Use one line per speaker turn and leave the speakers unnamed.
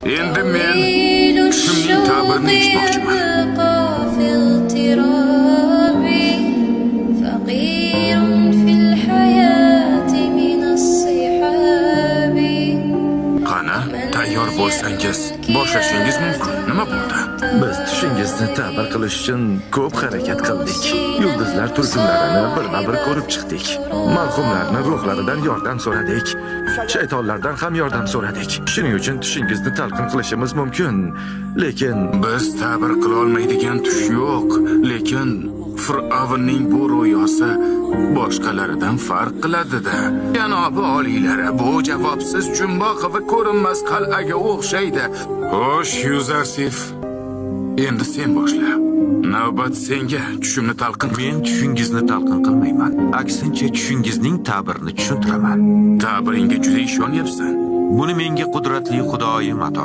Endi men tushimning ta'birini eshitmoqchiman. Qani, tayyor bo'lsangiz, boshlashingiz mumkin. Nima bo'ldi?
Biz tushingizni ta'bir qilish uchun ko'p harakat qildik. Yulduzlar turkumlarini birma-bir ko'rib chiqdik. Marhumlarning ruhlaridan yordam so'radik. Shaytonlardan ham yordam so'radik. Shuning uchun tushingizni talqin qilishimiz mumkin. Lekin
Biz ta'bir qila olmaydigan tush yo'q, lekin Fir'avnning bu ro'yosi boshqalaridan farq qiladi-da. Janobi oliylari, bu javobsiz jumboq va ko'rinmas qal'aga o'xshaydi. Xo'sh, Yuzarsif, endi sen boshla. Navbat senga. Tushimni talqin qil.
Men tushingizni talqin qilmayman. Aksincha tushingizning ta'birini tushuntiraman.
Ta'biringga juda ishonyapsan.
Buni menga qudratli Xudoyim ato